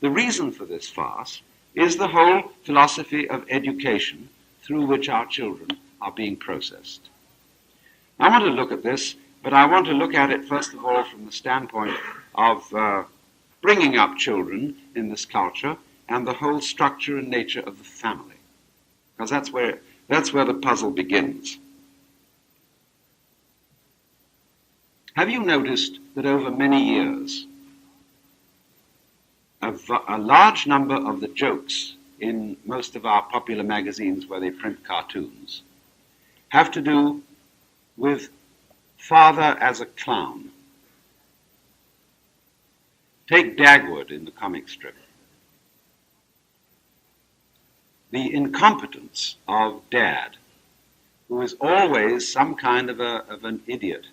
The reason for this farce is the whole philosophy of education through which our children are being processed. I want to look at this, but I want to look at it first of all from the standpoint of bringing up children in this culture and the whole structure and nature of the family, because that's where the puzzle begins. Have you noticed that over many years, a large number of the jokes in most of our popular magazines where they print cartoons have to do with father as a clown? Take Dagwood in the comic strip. The incompetence of Dad, who is always some kind of an idiot,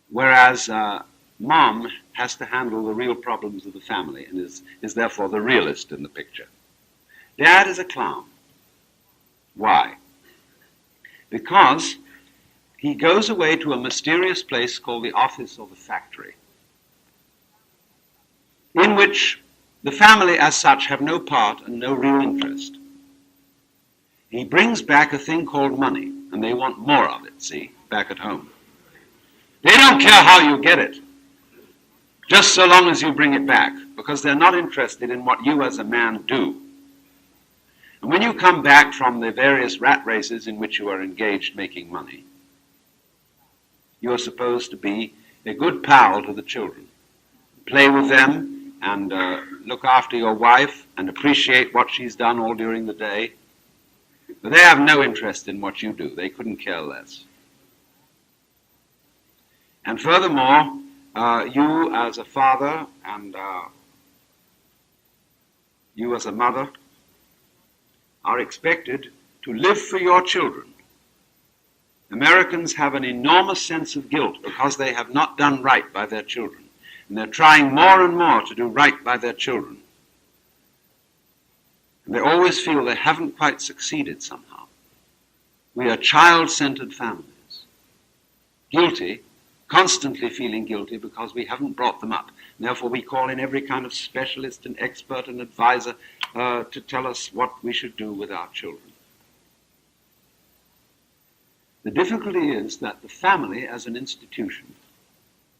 whereas Mom has to handle the real problems of the family and is therefore the realist in the picture. Dad is a clown. Why? Because he goes away to a mysterious place called the office or the factory, in which the family as such have no part and no real interest. He brings back a thing called money, and they want more of it, see, back at home. They don't care how you get it, just so long as you bring it back, because they're not interested in what you as a man do. And when you come back from the various rat races in which you are engaged making money, you are supposed to be a good pal to the children. Play with them and look after your wife and appreciate what she's done all during the day. But they have no interest in what you do. They couldn't care less. And furthermore, you as a father and you as a mother are expected to live for your children. Americans have an enormous sense of guilt because they have not done right by their children. And they're trying more and more to do right by their children. And they always feel they haven't quite succeeded somehow. We are child-centered families. Guilty, constantly feeling guilty because we haven't brought them up. And therefore we call in every kind of specialist and expert and advisor to tell us what we should do with our children. The difficulty is that the family as an institution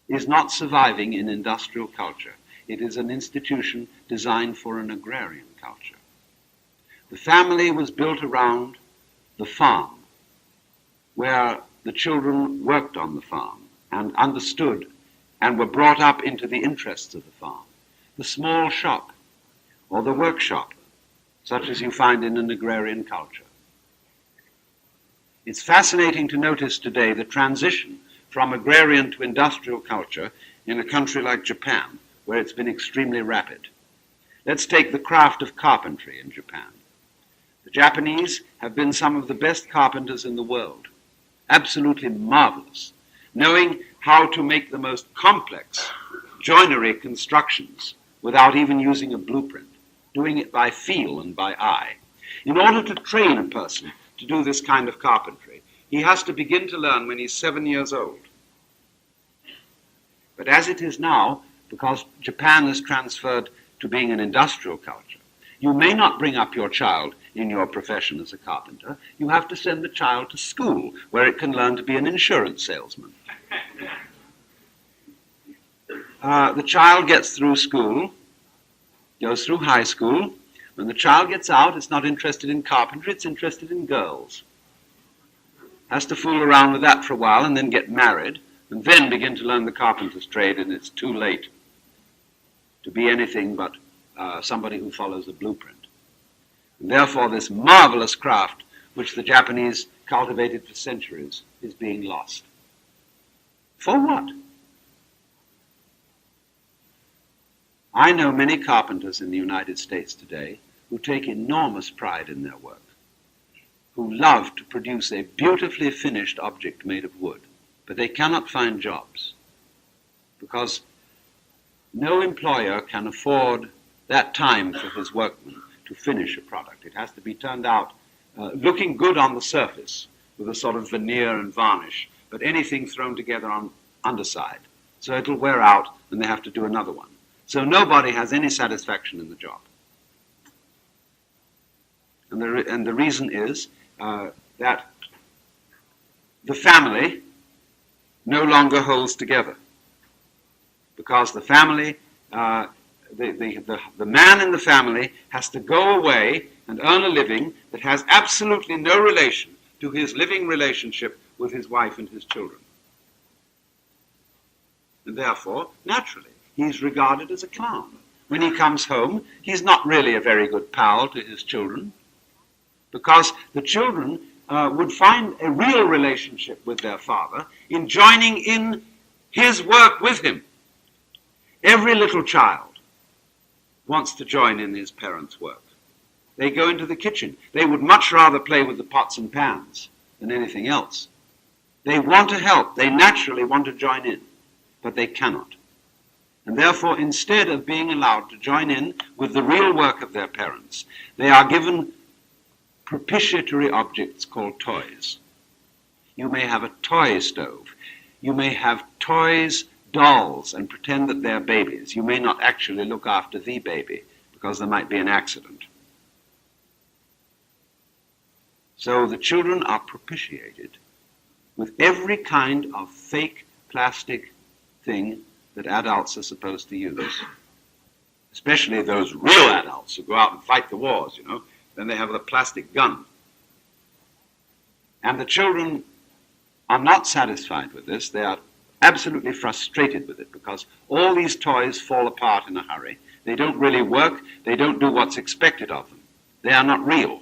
is not surviving in industrial culture. It is an institution designed for an agrarian culture. The family was built around the farm, where the children worked on the farm and understood and were brought up into the interests of the farm. The small shop or the workshop, such as you find in an agrarian culture. It's fascinating to notice today the transition from agrarian to industrial culture in a country like Japan, where it's been extremely rapid. Let's take the craft of carpentry in Japan. The Japanese have been some of the best carpenters in the world, absolutely marvelous, knowing how to make the most complex joinery constructions without even using a blueprint, doing it by feel and by eye. In order to train a person to do this kind of carpentry, he has to begin to learn when he's 7 years old. But as it is now, because Japan has transferred to being an industrial culture, you may not bring up your child in your profession as a carpenter. You have to send the child to school where it can learn to be an insurance salesman. The child gets through school, goes through high school. When the child gets out, it's not interested in carpentry, it's interested in girls. Has to fool around with that for a while and then get married and then begin to learn the carpenter's trade, and it's too late to be anything but somebody who follows a blueprint. And therefore this marvelous craft which the Japanese cultivated for centuries is being lost. For what? I know many carpenters in the United States today who take enormous pride in their work, who love to produce a beautifully finished object made of wood, but they cannot find jobs because no employer can afford that time for his workmen to finish a product. It has to be turned out looking good on the surface with a sort of veneer and varnish, but anything thrown together on underside. So it'll wear out and they have to do another one. So nobody has any satisfaction in the job. And the reason is that the family no longer holds together. Because the family, the man in the family has to go away and earn a living that has absolutely no relation to his living relationship with his wife and his children. And therefore, naturally, he's regarded as a clown. When he comes home, he's not really a very good pal to his children, because the children would find a real relationship with their father in joining in his work with him. Every little child wants to join in his parents' work. They go into the kitchen. They would much rather play with the pots and pans than anything else. They want to help. They naturally want to join in, but they cannot. And therefore, instead of being allowed to join in with the real work of their parents, they are given propitiatory objects called toys. You may have a toy stove. You may have toys, dolls, and pretend that they're babies. You may not actually look after the baby because there might be an accident. So the children are propitiated with every kind of fake plastic thing that adults are supposed to use. Especially those real adults who go out and fight the wars, you know. Then they have the plastic gun. And the children are not satisfied with this. They are absolutely frustrated with it because all these toys fall apart in a hurry. They don't really work. They don't do what's expected of them. They are not real.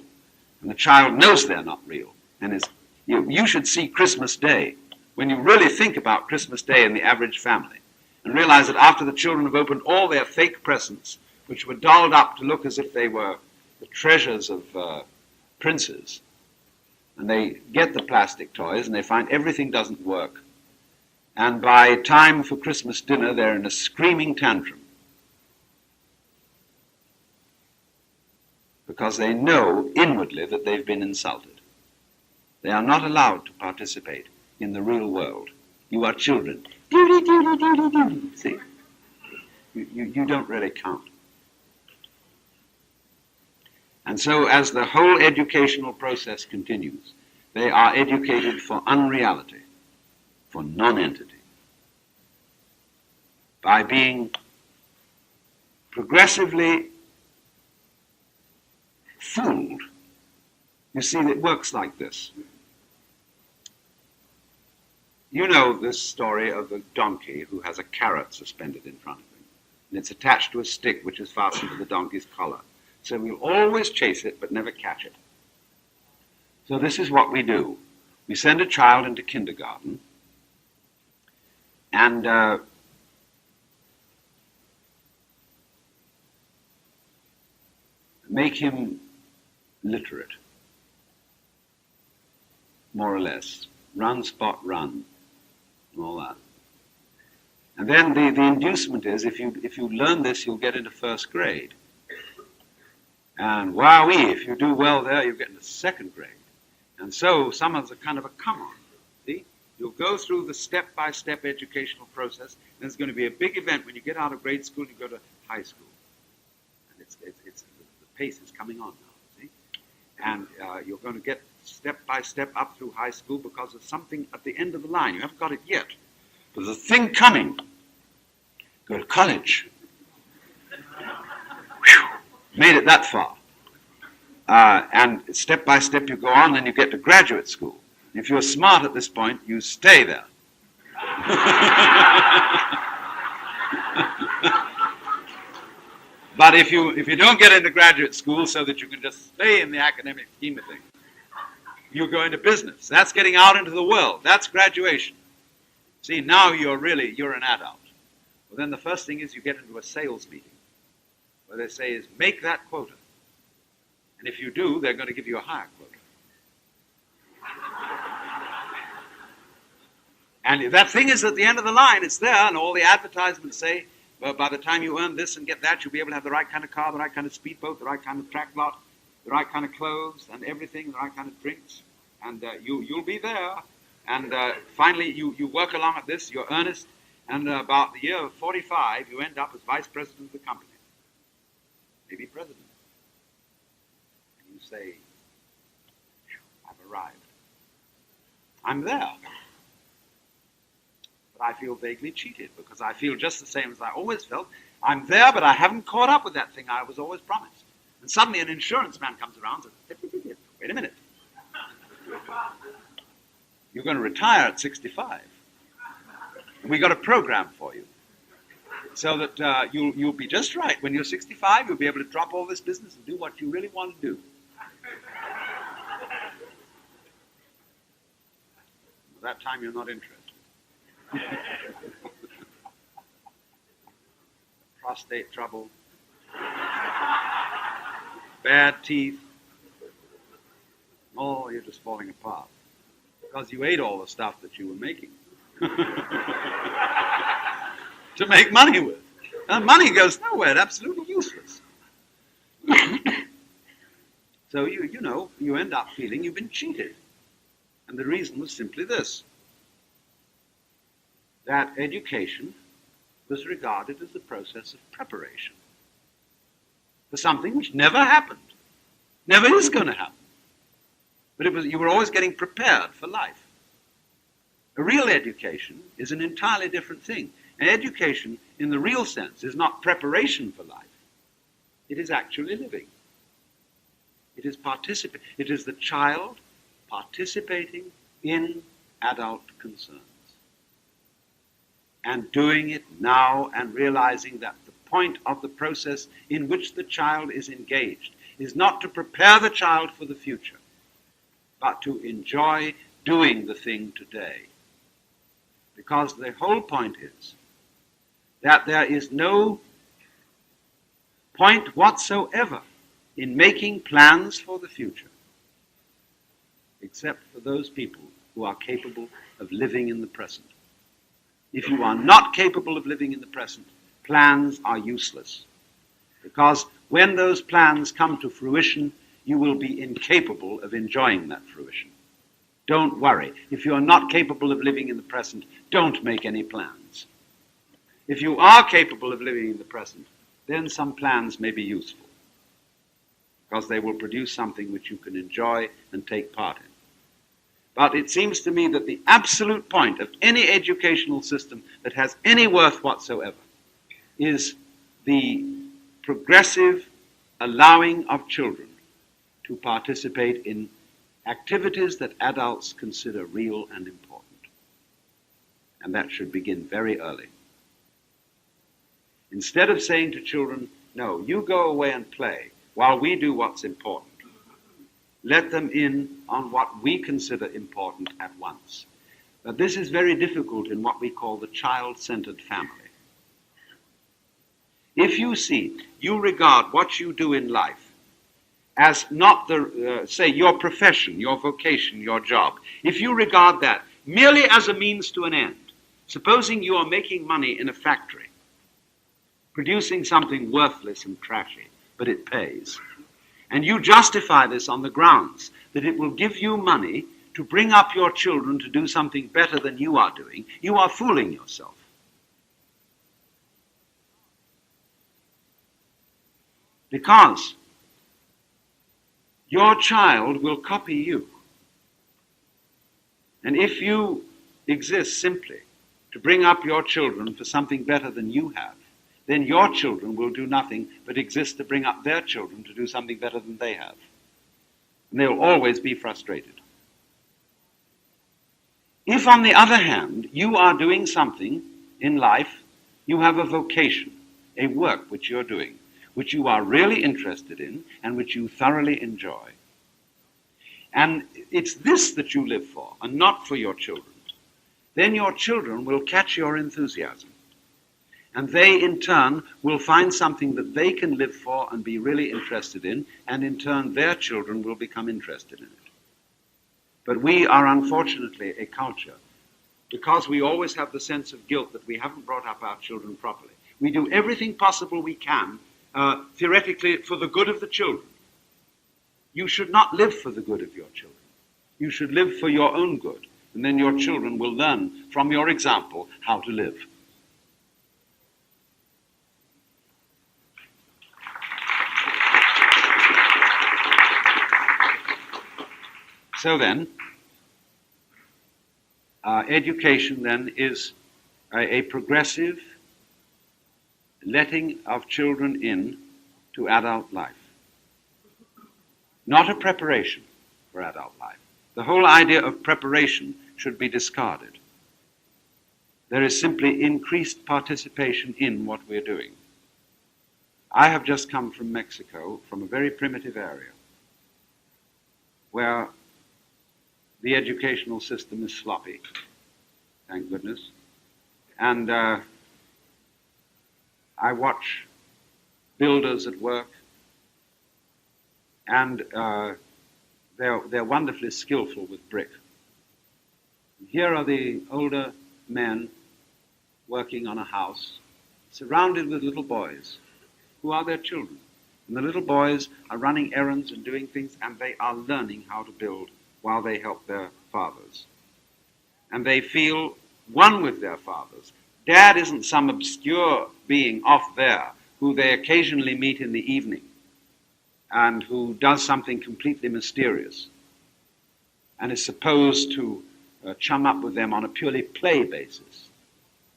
And the child knows they're not real. And you should see Christmas Day. When you really think about Christmas Day in the average family and realize that after the children have opened all their fake presents, which were dolled up to look as if they were the treasures of princes, and they get the plastic toys and they find everything doesn't work. And by time for Christmas dinner, they're in a screaming tantrum because they know inwardly that they've been insulted. They are not allowed to participate in the real world. You are children. See? You don't really count. And so as the whole educational process continues, they are educated for unreality, for non-entity, by being progressively fooled. You see, it works like this. You know this story of the donkey who has a carrot suspended in front of him, and it's attached to a stick which is fastened to the donkey's collar. So we'll always chase it, but never catch it. So this is what we do. We send a child into kindergarten, and make him literate, more or less. Run, spot, run, and all that. And then the inducement is, if you learn this, you'll get into first grade. And wowee, if you do well there, you get into second grade. And so some of the kind of a come on. See? You'll go through the step-by-step educational process, and there's going to be a big event when you get out of grade school and you go to high school. And the pace is coming on now, see? And you're going to get step-by-step up through high school because of something at the end of the line. You haven't got it yet. But there's a thing coming. Go to college. Whew. Made it that far. And step by step you go on, and you get to graduate school. If you're smart at this point, you stay there. But if you don't get into graduate school so that you can just stay in the academic scheme of things, you go into business. That's getting out into the world. That's graduation. See, now you're an adult. Well, then the first thing is you get into a sales meeting where they say is, make that quota. And if you do, they're going to give you a higher quota. And that thing is at the end of the line, it's there, and all the advertisements say, well, by the time you earn this and get that, you'll be able to have the right kind of car, the right kind of speedboat, the right kind of track lot, the right kind of clothes and everything, the right kind of drinks, and you'll be there. And finally, you work along at this, you're earnest, And about the year of 45, you end up as vice president of the company, maybe president. And you say, I've arrived. I'm there. But I feel vaguely cheated because I feel just the same as I always felt. I'm there, but I haven't caught up with that thing I was always promised. And suddenly an insurance man comes around and says, wait a minute. You're going to retire at 65. And we got a program for you. So that you'll be just right. When you're 65, you'll be able to drop all this business and do what you really want to do. At that time, you're not interested. Prostate trouble, bad teeth. Oh, you're just falling apart because you ate all the stuff that you were making to make money with. And money goes nowhere, it's absolutely useless. So you end up feeling you've been cheated. And the reason was simply this, that education was regarded as a process of preparation for something which never happened, never is going to happen. But you were always getting prepared for life. A real education is an entirely different thing. And education, in the real sense, is not preparation for life. It is actually living. It is the child participating in adult concerns. And doing it now and realizing that the point of the process in which the child is engaged is not to prepare the child for the future, but to enjoy doing the thing today. Because the whole point is that there is no point whatsoever in making plans for the future, except for those people who are capable of living in the present. If you are not capable of living in the present, plans are useless. Because when those plans come to fruition, you will be incapable of enjoying that fruition. Don't worry. If you are not capable of living in the present, don't make any plans. If you are capable of living in the present, then some plans may be useful, because they will produce something which you can enjoy and take part in. But it seems to me that the absolute point of any educational system that has any worth whatsoever is the progressive allowing of children to participate in activities that adults consider real and important. And that should begin very early. Instead of saying to children, no, you go away and play while we do what's important, let them in on what we consider important at once. But this is very difficult in what we call the child-centered family. If you regard what you do in life as not say, your profession, your vocation, your job, if you regard that merely as a means to an end, supposing you are making money in a factory, producing something worthless and trashy, but it pays, and you justify this on the grounds that it will give you money to bring up your children to do something better than you are doing, you are fooling yourself. Because your child will copy you. And if you exist simply to bring up your children for something better than you have, then your children will do nothing but exist to bring up their children to do something better than they have. And they'll always be frustrated. If, on the other hand, you are doing something in life, you have a vocation, a work which you're doing, which you are really interested in and which you thoroughly enjoy, and it's this that you live for and not for your children, then your children will catch your enthusiasm. And they, in turn, will find something that they can live for and be really interested in, and in turn, their children will become interested in it. But we are, unfortunately, a culture, because we always have the sense of guilt that we haven't brought up our children properly. We do everything possible we can, theoretically, for the good of the children. You should not live for the good of your children. You should live for your own good, and then your children will learn from your example how to live. So then, education then is a progressive letting of children in to adult life, not a preparation for adult life. The whole idea of preparation should be discarded. There is simply increased participation in what we're doing. I have just come from Mexico, from a very primitive area, where the educational system is sloppy, thank goodness. And I watch builders at work, and they're wonderfully skillful with brick. Here are the older men working on a house, surrounded with little boys, who are their children. And the little boys are running errands and doing things, and they are learning how to build while they help their fathers. And they feel one with their fathers. Dad isn't some obscure being off there who they occasionally meet in the evening and who does something completely mysterious and is supposed to chum up with them on a purely play basis.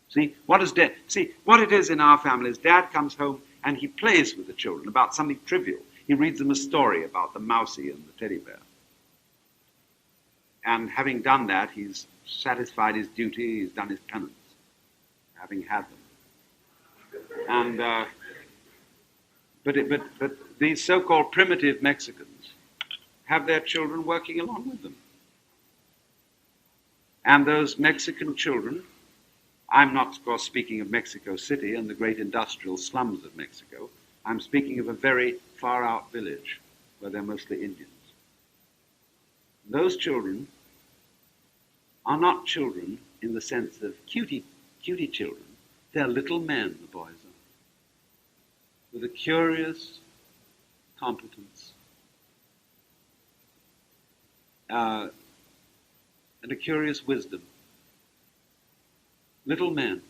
See, what it is in our family is Dad comes home and he plays with the children about something trivial. He reads them a story about the mousie and the teddy bear. And having done that, he's satisfied his duty, he's done his penance, having had them. And but these so-called primitive Mexicans have their children working along with them. And those Mexican children, I'm not, of course, speaking of Mexico City and the great industrial slums of Mexico. I'm speaking of a very far-out village where they're mostly Indians. Those children are not children in the sense of cutie children. They're little men, the boys are, with a curious competence and a curious wisdom. Little men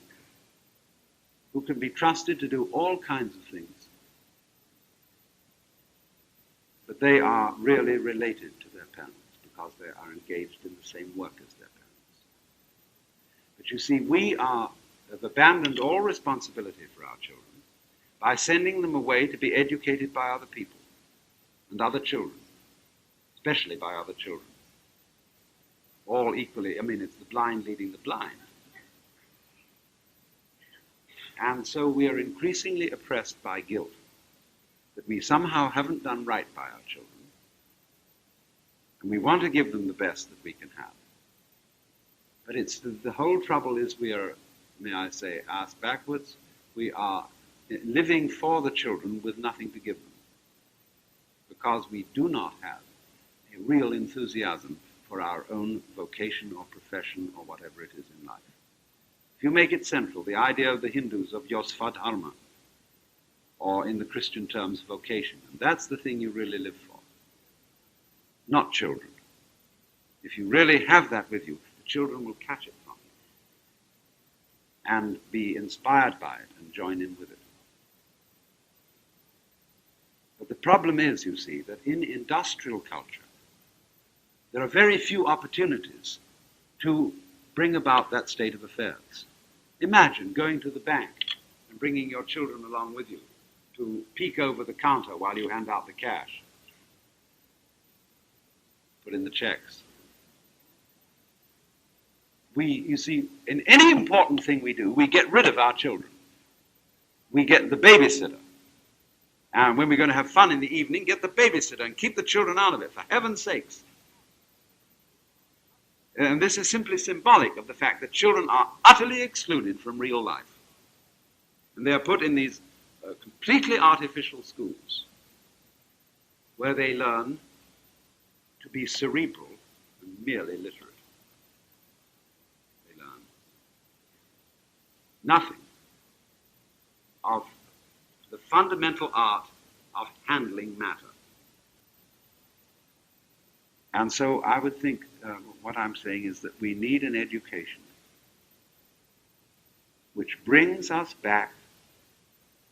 who can be trusted to do all kinds of things, but they are really related to their parents because they are engaged in the same work as their parents. But you see, we have abandoned all responsibility for our children by sending them away to be educated by other people and other children, especially by other children. All equally, it's the blind leading the blind. And so we are increasingly oppressed by guilt that we somehow haven't done right by our children. And we want to give them the best that we can have. But the whole trouble is we are, may I say, ass backwards. We are living for the children with nothing to give them because we do not have a real enthusiasm for our own vocation or profession or whatever it is in life. If you make it central, the idea of the Hindus of yosvadharma, or in the Christian terms, vocation, and that's the thing you really live for, not children. If you really have that with you, the children will catch it from you and be inspired by it and join in with it. But the problem is, you see, that in industrial culture, there are very few opportunities to bring about that state of affairs. Imagine going to the bank and bringing your children along with you to peek over the counter while you hand out the cash, put in the checks. You see, in any important thing we do, we get rid of our children. We get the babysitter. And when we're going to have fun in the evening, get the babysitter and keep the children out of it, for heaven's sakes. And this is simply symbolic of the fact that children are utterly excluded from real life. And they are put in these completely artificial schools where they learn to be cerebral and merely literate. They learn nothing of the fundamental art of handling matter. And so I would think what I'm saying is that we need an education which brings us back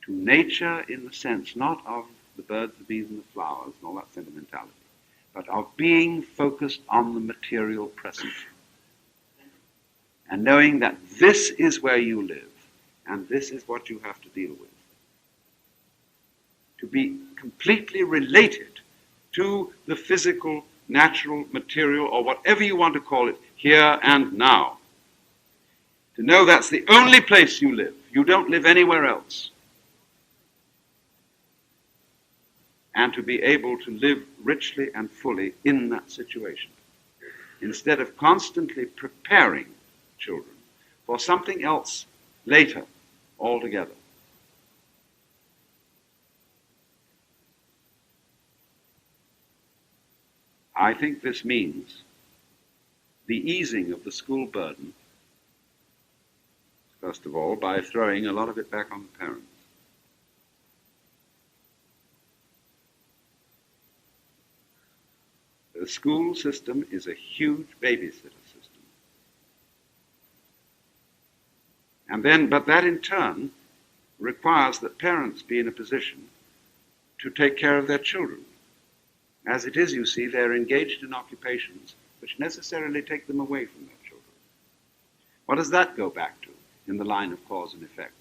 to nature in the sense not of the birds, the bees, and the flowers, and all that sentimentality, but of being focused on the material present. And knowing that this is where you live, and this is what you have to deal with. To be completely related to the physical, natural, material, or whatever you want to call it, here and now. To know that's the only place you live. You don't live anywhere else. And to be able to live richly and fully in that situation, instead of constantly preparing children for something else later altogether. I think this means the easing of the school burden, first of all, by throwing a lot of it back on the parents. The school system is a huge babysitter system. But that in turn requires that parents be in a position to take care of their children. As it is, you see, they're engaged in occupations which necessarily take them away from their children. What does that go back to in the line of cause and effect?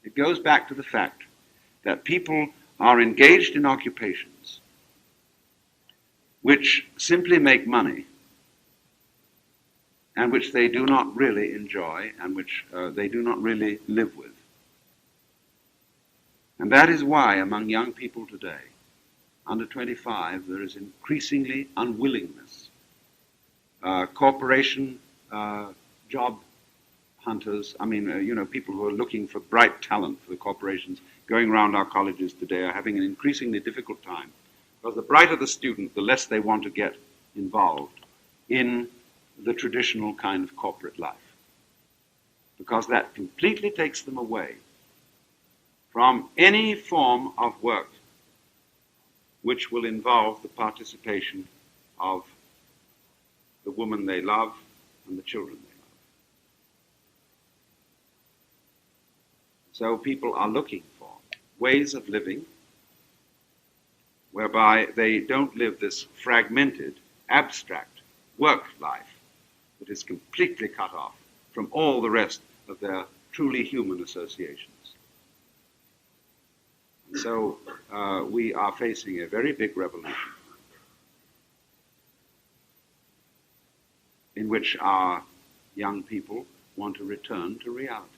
It goes back to the fact that people are engaged in occupations which simply make money and which they do not really enjoy and which they do not really live with. And that is why among young people today, under 25, there is increasingly unwillingness. Corporation job hunters, people who are looking for bright talent for the corporations going around our colleges today are having an increasingly difficult time, because the brighter the student, the less they want to get involved in the traditional kind of corporate life, because that completely takes them away from any form of work which will involve the participation of the woman they love and the children they love. So people are looking for ways of living whereby they don't live this fragmented, abstract work life that is completely cut off from all the rest of their truly human associations. So we are facing a very big revolution in which our young people want to return to reality.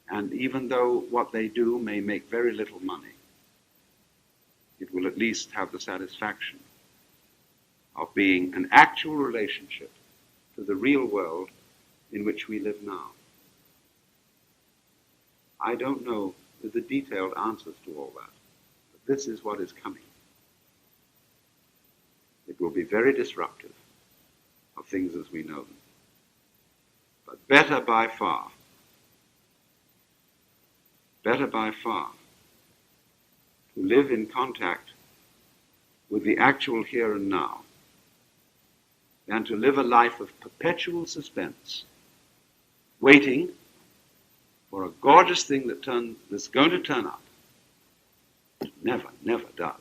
And even though what they do may make very little money, it will at least have the satisfaction of being an actual relationship to the real world in which we live now. I don't know the detailed answers to all that, but this is what is coming. It will be very disruptive of things as we know them. But better by far, to live in contact with the actual here and now than to live a life of perpetual suspense, waiting for a gorgeous thing that's going to turn up. It never, never does.